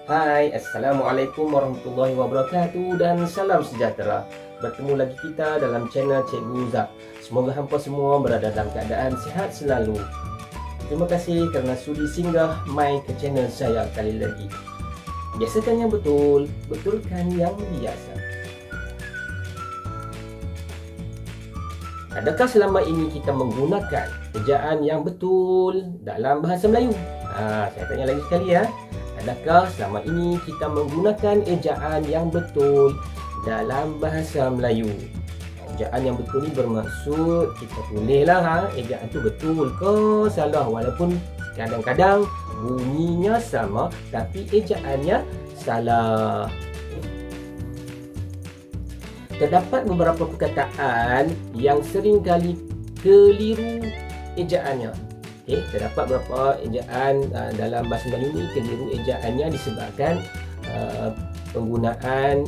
Hai, Assalamualaikum warahmatullahi wabarakatuh dan salam sejahtera. Bertemu lagi kita dalam channel Cikgu Zak. Semoga hampa semua berada dalam keadaan sihat selalu. Terima kasih kerana sudi singgah mai ke channel saya kali lagi. Biasakan yang betul, betulkan yang biasa. Adakah selama ini kita menggunakan ejaan yang betul dalam bahasa Melayu? Saya tanya lagi sekali ya. Adakah selama ini kita menggunakan ejaan yang betul dalam bahasa Melayu? Ejaan yang betul ni bermaksud kita tulislah ejaan tu betul ke salah, walaupun kadang-kadang bunyinya sama tapi ejaannya salah. Terdapat beberapa perkataan yang sering kali keliru ejaannya. Terdapat beberapa ejaan dalam bahasa Melayu ni keliru ejaannya disebabkan penggunaan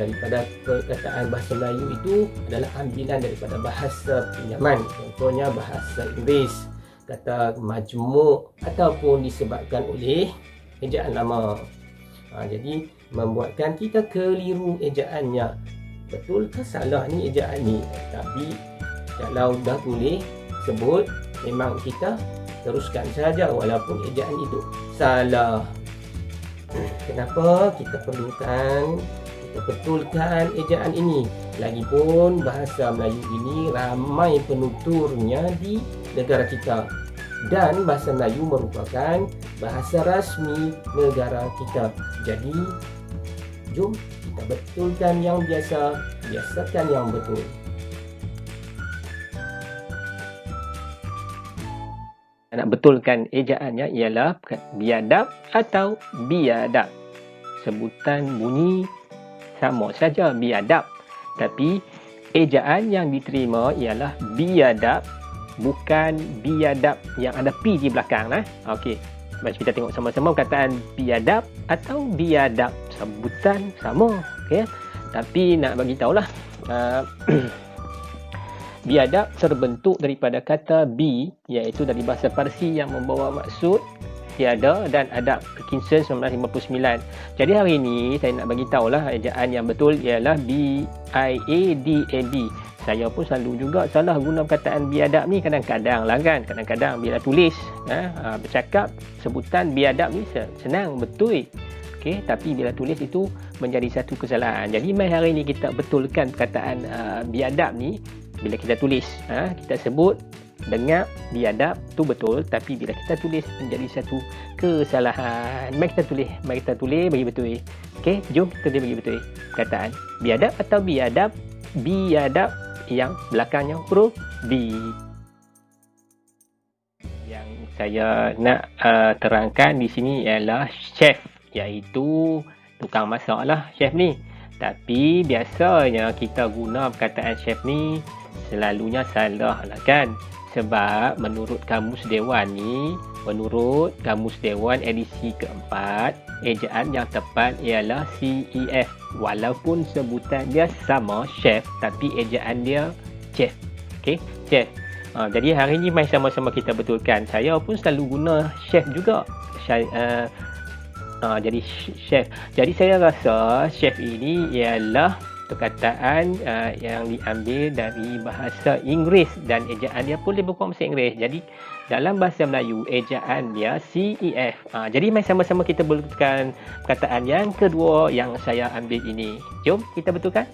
daripada perkataan bahasa Melayu itu adalah ambilan daripada bahasa pinjaman. Contohnya bahasa Inggeris, kata majmuk ataupun disebabkan oleh ejaan lama. Jadi membuatkan kita keliru ejaannya. Betul ke salah ni ejaan ni? Tapi kalau dah tulis sebut, memang kita teruskan saja walaupun ejaan itu salah. Kenapa kita perlukan kita betulkan ejaan ini? Lagipun bahasa Melayu ini ramai penuturnya di negara kita, dan bahasa Melayu merupakan bahasa rasmi negara kita. Jadi jom kita betulkan yang biasa, biasakan yang betul. Nak betulkan ejaannya ialah biadab atau biadab. Sebutan bunyi sama saja biadab, tapi ejaan yang diterima ialah biadab, bukan biadab yang ada pi di belakang. Okey, mari kita tengok sama-sama perkataan biadab atau biadab. Sebutan sama, okey, tapi nak bagi tahulah biadab terbentuk daripada kata bi, iaitu dari bahasa Parsi yang membawa maksud tiada dan adab. Parkinson 1959. Jadi hari ini saya nak bagi tahulah ejaan yang betul ialah B-I-A-D-A-B. Saya pun selalu juga salah guna perkataan biadab ni kadang-kadang lah kan. Kadang-kadang bila tulis bercakap sebutan biadab ni senang betul. Okey, tapi bila tulis itu menjadi satu kesalahan. Jadi mai hari ini kita betulkan perkataan biadab ni. Bila kita tulis, kita sebut dengar biadab tu betul, tapi bila kita tulis menjadi satu kesalahan. Mari kita tulis bagi betul. Okey, jom kita bagi betul perkataan biadab atau biadab. Biadab yang belakangnya huruf B. Yang saya nak terangkan di sini ialah chef, iaitu tukang masak lah chef ni. Tapi biasanya kita guna perkataan chef ni selalunya salah lah kan. Sebab menurut Kamus Dewan ni, menurut Kamus Dewan edisi keempat, ejaan yang tepat ialah CEF. Walaupun sebutan dia sama chef, tapi ejaan dia chef. Okey, chef. Jadi hari ni mari sama-sama kita betulkan. Saya pun selalu guna chef juga. Jadi chef. Jadi saya rasa chef ini ialah perkataan yang diambil dari bahasa Inggeris dan ejaan dia pun lebih kurang bahasa Inggeris. Jadi dalam bahasa Melayu ejaan dia CEF. Jadi mari sama-sama kita betulkan perkataan yang kedua yang saya ambil ini. Jom kita betulkan.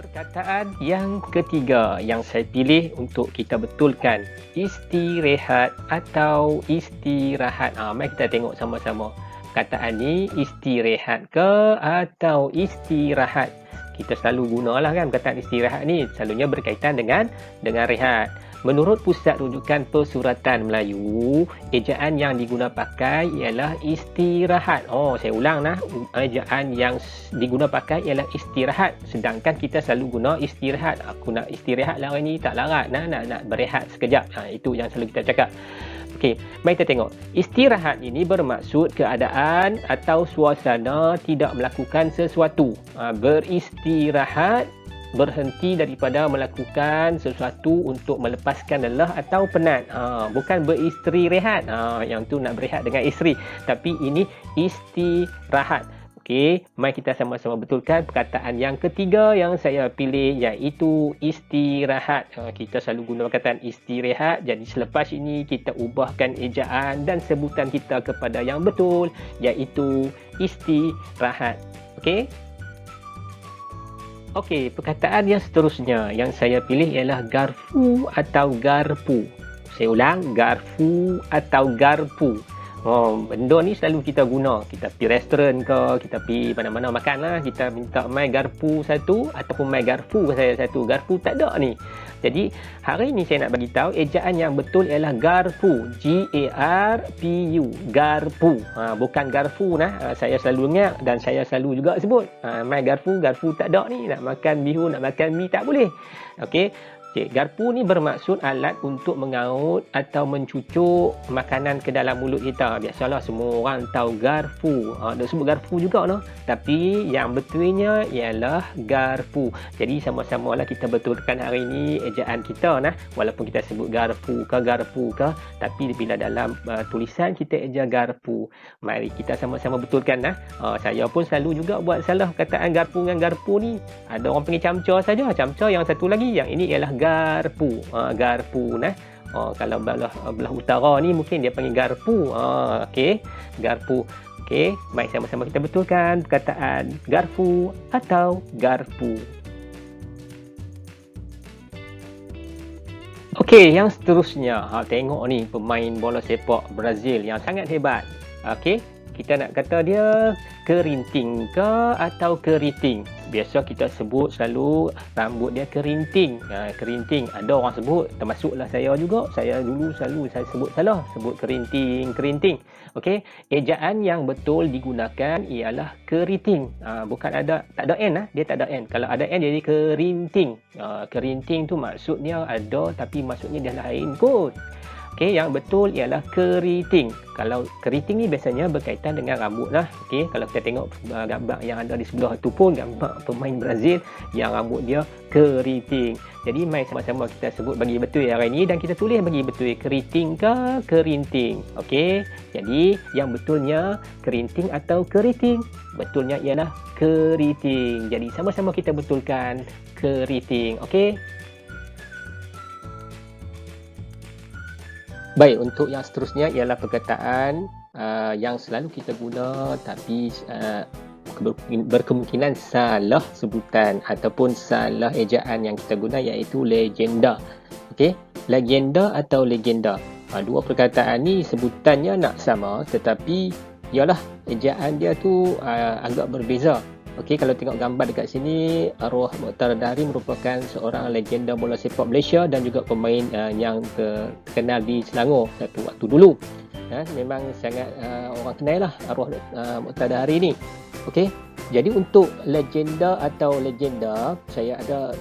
Perkataan yang ketiga yang saya pilih untuk kita betulkan, istirahat atau istirahat. Mari kita tengok sama-sama. Perkataan ni istirahat ke atau istirahat? Kita selalu gunalah kan perkataan istirahat ni, selalunya berkaitan dengan rehat. Menurut Pusat Rujukan Persuratan Melayu, ejaan yang diguna pakai ialah istirahat. Saya ulang ejaan yang diguna pakai ialah istirahat. Sedangkan kita selalu guna istirahat. Aku nak istirahat lah hari ni, tak larat nak berehat sekejap. Itu yang selalu kita cakap. Okey, mari kita tengok. Istirahat ini bermaksud keadaan atau suasana tidak melakukan sesuatu. Beristirahat berhenti daripada melakukan sesuatu untuk melepaskan lelah atau penat. Bukan beristeri rehat. Yang tu nak berehat dengan isteri. Tapi ini istirahat. Okey, mari kita sama-sama betulkan perkataan yang ketiga yang saya pilih, iaitu istirahat. Kita selalu guna perkataan istirahat. Jadi selepas ini kita ubahkan ejaan dan sebutan kita kepada yang betul, iaitu istirahat. Okey? Okey, perkataan yang seterusnya yang saya pilih ialah garfu atau garpu. Saya ulang, garfu atau garpu. Benda ni selalu kita guna. Kita pergi restoran ke, kita pergi mana-mana makan lah, kita minta mai garpu satu ataupun mai garfu saya satu. Garpu tak ada ni. Jadi hari ni saya nak bagi tahu ejaan yang betul ialah garpu. G-A-R-P-U. Garpu. Bukan garfu nah. Saya selalu ingat dan saya selalu juga sebut. Mai garfu, garfu tak ada ni. Nak makan bihun, nak makan mi tak boleh. Okey. Garpu ni bermaksud alat untuk mengaut atau mencucuk makanan ke dalam mulut kita. Biasalah semua orang tahu garpu. Dia sebut garpu juga no. Tapi yang betulnya ialah garpu. Jadi sama-sama lah kita betulkan hari ini ejaan kita nah. Walaupun kita sebut garpu ke, tapi bila dalam tulisan kita eja garpu. Mari kita sama-sama betulkan nah. Saya pun selalu juga buat salah perkataan garpu dengan garpu ni. Ada orang panggil camca saja. Camca yang satu lagi. Yang ini ialah garpu. Garpu nah. Kalau belah utara ni mungkin dia panggil garpu. Okey, garpu. Okey, mari sama-sama kita betulkan perkataan garpu atau garpu. Okey, yang seterusnya, tengok ni pemain bola sepak Brazil yang sangat hebat. Okey, kita nak kata dia kerinting ke atau keriting. Biasa kita sebut selalu rambut dia kerinting. Kerinting. Ada orang sebut, termasuklah saya juga. Saya dulu selalu saya sebut salah, sebut kerinting. Okey, ejaan yang betul digunakan ialah keriting. Bukan tak ada n dia tak ada n. Kalau ada n jadi kerinting. Kerinting tu maksudnya ada tapi maksudnya dia lain kot. Okey, yang betul ialah keriting. Kalau keriting ni biasanya berkaitan dengan rambut lah. Okey, kalau kita tengok gambar yang ada di sebelah tu pun gambar pemain Brazil yang rambut dia keriting. Jadi mari sama-sama kita sebut bagi betul hari ini dan kita tulis bagi betul keriting ke kerinting. Okey, jadi yang betulnya kerinting atau keriting. Betulnya ialah keriting. Jadi sama-sama kita betulkan keriting. Okey. Baik, untuk yang seterusnya ialah perkataan yang selalu kita guna tapi berkemungkinan salah sebutan ataupun salah ejaan yang kita guna, iaitu legenda. Okey, legenda atau legenda. Dua perkataan ni sebutannya nak sama tetapi ialah ejaan dia tu agak berbeza. Okey, kalau tengok gambar dekat sini, arwah Mokhtar Dahri merupakan seorang legenda bola sepak Malaysia dan juga pemain yang terkenal di Selangor satu waktu dulu. Memang sangat orang kenal lah arwah Mokhtar Dahri ni. Okey, jadi untuk legenda atau legenda, saya ada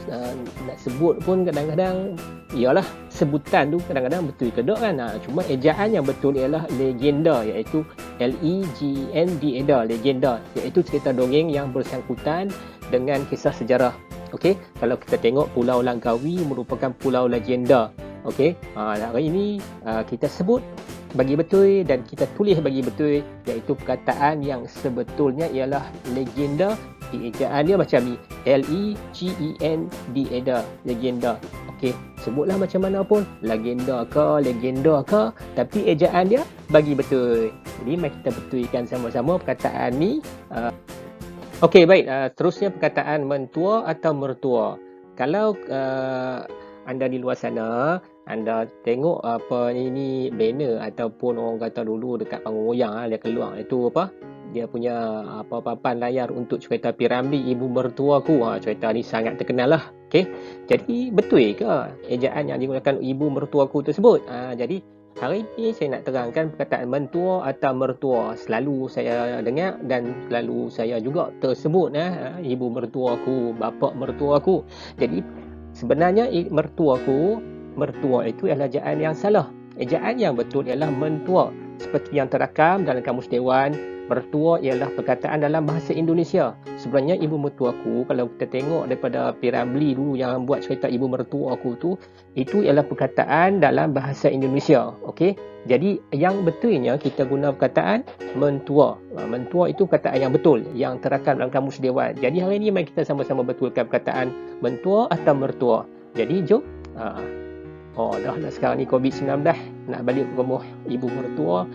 nak sebut pun kadang-kadang ialah sebutan tu kadang-kadang betul ke tak kan. Cuma ejaan yang betul ialah legenda, iaitu L-E-G-E-N-D-A, legenda, iaitu cerita dongeng yang bersangkutan dengan kisah sejarah. Okey, kalau kita tengok Pulau Langkawi merupakan pulau legenda. Okey, hari ini kita sebut bagi betul dan kita tulis bagi betul, iaitu perkataan yang sebetulnya ialah legenda. Ejaan dia macam ni, L-E-G-E-N-D-A, legenda. Okey, sebutlah macam mana pun, legenda ke, tapi ejaan dia bagi betul. Jadi mari kita betulkan sama-sama perkataan ni. Okey, baik, terusnya perkataan mentua atau mertua. Kalau anda di luar sana, anda tengok apa ini banner ataupun orang kata dulu dekat panggung wayang dia keluar itu apa? Dia punya papan layar untuk cerita P. Ramlee, ibu mertuaku. Cerita ni sangat terkenal lah. Okey. Jadi betul ke ejaan yang digunakan ibu mertuaku tersebut? Jadi hari ini saya nak terangkan perkataan mentua atau mertua. Selalu saya dengar dan selalu saya juga tersebut ibu mertuaku, bapa mertuaku. Jadi sebenarnya mertua itu adalah ejaan yang salah. Ejaan yang betul ialah mentua. Seperti yang terakam dalam Kamus Dewan Mertua ialah perkataan dalam bahasa Indonesia. Sebenarnya ibu mertuaku, kalau kita tengok daripada P.Ramlee dulu yang buat cerita ibu mertuaku tu, itu ialah perkataan dalam bahasa Indonesia. Okey. Jadi yang betulnya kita guna perkataan mentua. Mentua itu perkataan yang betul yang terakam dalam kamus dewan. Jadi hari ini mari kita sama-sama betulkan perkataan mentua atau mertua. Jadi jom. Dah lah sekarang ni COVID-19, nak balik rumah ibu mertua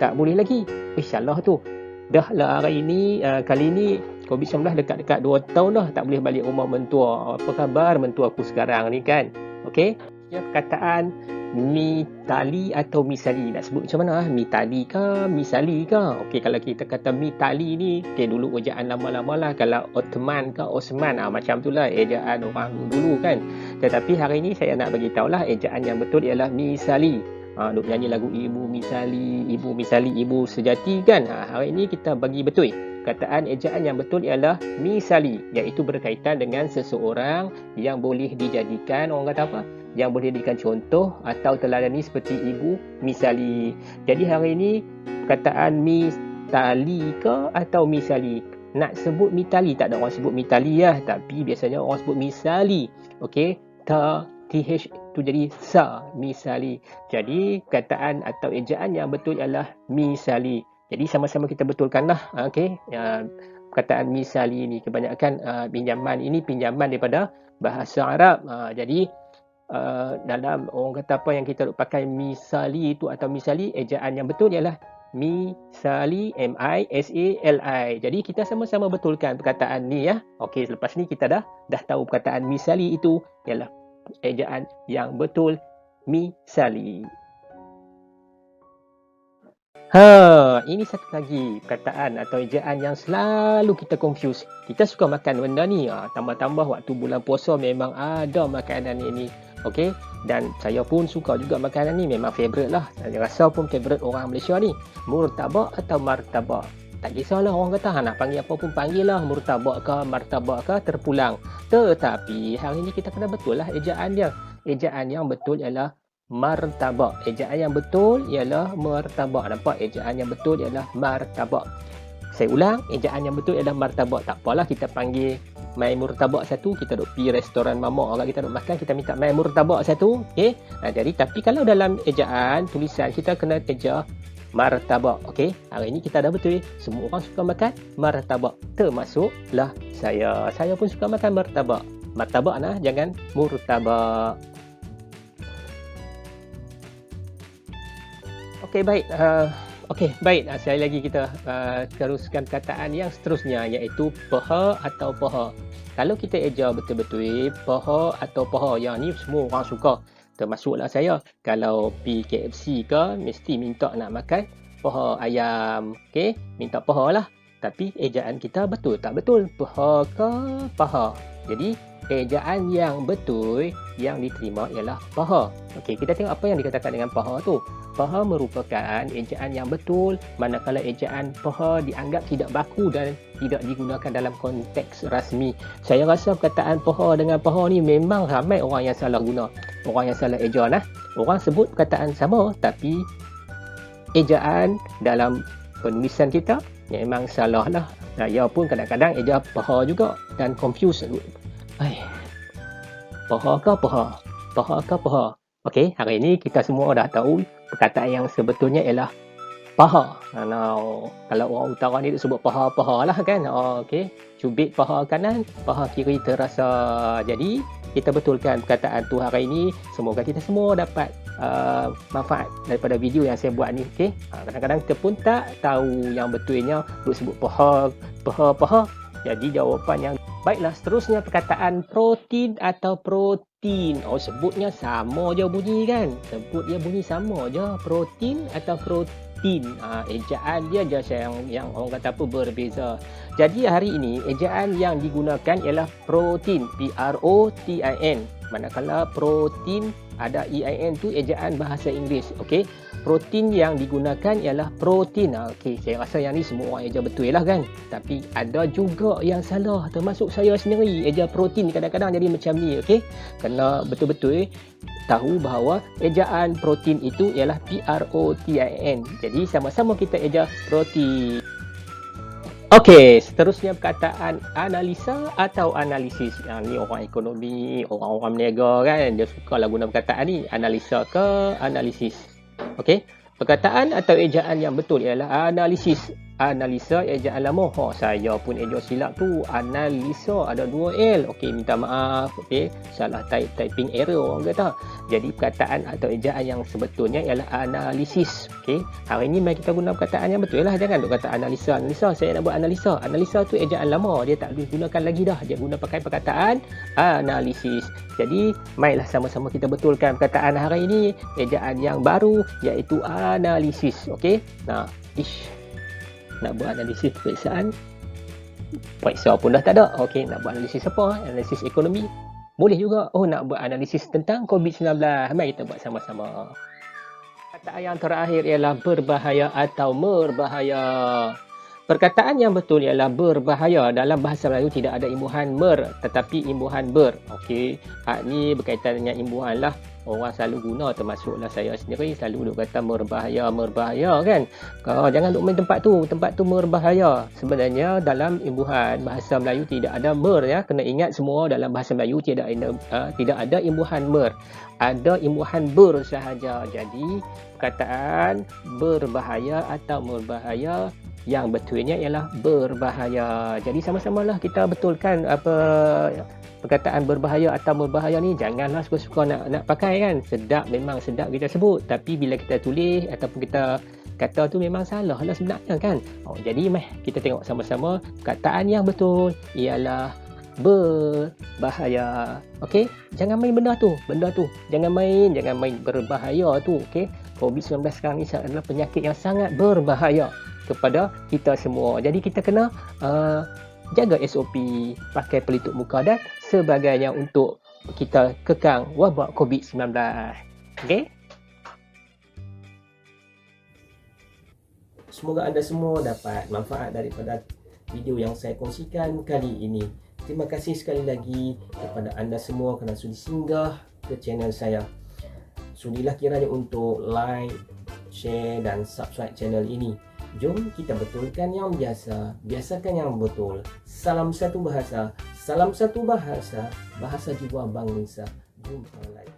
tak boleh lagi. Salah tu. Dah lah hari ni, kali ni COVID-19 dekat-dekat 2 tahun dah tak boleh balik rumah mentua. Apa khabar mentua aku sekarang ni kan? Okey. Ya, perkataan mitali atau misali. Nak sebut macam mana? Mitali ke misali ke? Okey, kalau kita kata mitali ni, okey dulu ejaan lama-lama lah. Kalau Ottoman ke Osman, macam tu lah ejaan orang dulu kan. Tetapi hari ni saya nak bagi tahulah ejaan yang betul ialah misali. Duk nyanyi lagu ibu misali, ibu sejati kan. Hari ini kita bagi betul. Perkataan ejaan yang betul ialah misali, iaitu berkaitan dengan seseorang yang boleh dijadikan, orang kata apa? Yang boleh dijadikan contoh atau teladani seperti ibu misali. Jadi hari ini perkataan mitali ke atau misali. Nak sebut mitali, tak ada orang sebut mitali ya, tapi biasanya orang sebut misali. Okey, TH itu jadi sa, misali. Jadi perkataan atau ejaan yang betul ialah misali. Jadi sama-sama kita betulkanlah. Okey, perkataan misali ini kebanyakan pinjaman ini pinjaman daripada bahasa Arab. Jadi dalam orang kata apa yang kita pakai misali itu atau misali, ejaan yang betul ialah misali, misali. Jadi kita sama-sama betulkan perkataan ni ya. Okey, selepas ni kita dah tahu perkataan misali itu ialah ejaan yang betul, misali. Ini satu lagi perkataan atau ejaan yang selalu kita confuse. Kita suka makan benda ni, tambah-tambah waktu bulan puasa memang ada makanan ini. Okey, dan saya pun suka juga makanan ni, memang favourite lah. Saya rasa pun favourite orang Malaysia ni. Murtabak atau martabak, tak kisahlah orang kata nak panggil apa pun panggil lah, murtabak ke martabak ke terpulang. Tetapi hari ni kita kena betul lah ejaan dia. Ejaan yang betul ialah martabak. Ejaan yang betul ialah martabak. Nampak? Ejaan yang betul ialah martabak. Saya ulang, ejaan yang betul ialah martabak. Tak apalah kita panggil mai murtabak satu, kita duk pergi restoran mamak orang kita duk makan, kita minta mai murtabak satu. Okey. Jadi tapi kalau dalam ejaan tulisan kita kena eja martabak. Okey, hari ini kita dah betul. Semua orang suka makan martabak, termasuklah saya. Saya pun suka makan martabak. Martabak nah, jangan murtabak. Okey, baik. Sekali lagi kita teruskan perkataan yang seterusnya, iaitu paha atau paha. Kalau kita eja betul-betul paha atau paha, yang ni semua orang suka. Termasuklah saya. Kalau pergi KFC ke, mesti minta nak makan paha ayam. Okey, minta paha lah. Tapi ejaan kita betul tak betul? Paha ke paha? Jadi ejaan yang betul yang diterima ialah paha. Okey, kita tengok apa yang dikatakan dengan paha tu. Paha merupakan ejaan yang betul, manakala ejaan paha dianggap tidak baku dan tidak digunakan dalam konteks rasmi. Saya rasa perkataan paha dengan paha ni memang ramai orang yang salah guna. Orang yang salah eja lah. Orang sebut perkataan sama tapi ejaan dalam penulisan kita memang salah lah. Saya pun kadang-kadang eja paha juga dan confuse. Paha ke paha? Paha ke paha? Okey, hari ini kita semua dah tahu perkataan yang sebetulnya ialah paha. Kalau orang utara ni sebut paha-paha lah kan. Okey, cubit paha kanan, paha kiri terasa. Jadi kita betulkan perkataan tu hari ini. Semoga kita semua dapat manfaat daripada video yang saya buat ni. Okey, kadang-kadang kita pun tak tahu yang betulnya duk sebut paha. Jadi jawapan yang baiklah, seterusnya perkataan protein atau protein. Sebutnya sama je bunyi kan? Sebut dia bunyi sama je. Protein atau protein. Ejaan dia je yang orang kata apa berbeza. Jadi hari ini ejaan yang digunakan ialah protein. P-R-O-T-I-N. Manakala protein ada E-I-N tu ejaan bahasa Inggeris. Okey. Protein yang digunakan ialah protein. Okey, saya rasa yang ni semua orang eja betul lah kan. Tapi ada juga yang salah, termasuk saya sendiri. Eja protein kadang-kadang jadi macam ni. Okey, kena betul-betul tahu bahawa ejaan protein itu ialah P-R-O-T-I-N. Jadi sama-sama kita eja protein. Okey, seterusnya perkataan analisa atau analisis. Yang ni orang ekonomi, orang-orang berniaga kan, dia sukalah guna perkataan ni, analisa ke analisis. Okey, perkataan atau ejaan yang betul ialah analisis. Analisa ejaan lama. Saya pun eja silap tu. Analisa ada 2 L. Okey, minta maaf. Okey, salah typing error orang kata. Jadi perkataan atau ejaan yang sebetulnya ialah analisis. Okey, hari ni mari kita guna perkataan yang betul lah. Jangan duk kata analisa. Saya nak buat analisa. Analisa tu ejaan lama. Dia tak boleh gunakan lagi dah. Dia guna pakai perkataan analisis. Jadi, marilah sama-sama kita betulkan perkataan hari ini. Ejaan yang baru iaitu analisis. Okey, nak buat analisis peperiksaan, periksa pun dah tak ada. Okey, nak buat analisis apa? Analisis ekonomi boleh juga. Nak buat analisis tentang COVID-19. Mari kita buat sama-sama. Perkataan yang terakhir ialah berbahaya atau merbahaya. Perkataan yang betul ialah berbahaya. Dalam bahasa Melayu tidak ada imbuhan mer, tetapi imbuhan ber. Okey, hak ni berkaitan dengan imbuhan lah. Orang selalu guna, termasuklah saya sendiri, selalu duk kata merbahaya kan. Jangan duk main tempat tu merbahaya. Sebenarnya dalam imbuhan bahasa Melayu tidak ada mer ya. Kena ingat semua, dalam bahasa Melayu tidak ada imbuhan mer. Ada imbuhan ber sahaja. Jadi perkataan berbahaya atau merbahaya yang betulnya ialah berbahaya. Jadi sama-samalah kita betulkan apa perkataan berbahaya atau merbahaya ni. Janganlah suka-suka nak pakai kan. Sedap, memang sedap kita sebut, tapi bila kita tulis ataupun kita kata tu memang salah lah sebenarnya kan. Jadi kita tengok sama-sama. Perkataan yang betul ialah berbahaya. Okey, jangan main benda tu. Jangan main berbahaya tu. Okey, COVID-19 sekarang ni adalah penyakit yang sangat berbahaya kepada kita semua. Jadi kita kena jaga SOP, pakai pelitup muka dan sebagainya untuk kita kekang wabak COVID-19. Okey? Semoga anda semua dapat manfaat daripada video yang saya kongsikan kali ini. Terima kasih sekali lagi kepada anda semua kerana sudi singgah ke channel saya. Sudilah kiranya untuk like, share dan subscribe channel ini. Jom kita betulkan yang biasa, biasakan yang betul. Salam satu bahasa, bahasa jiwa bangsa. Jumpa lagi.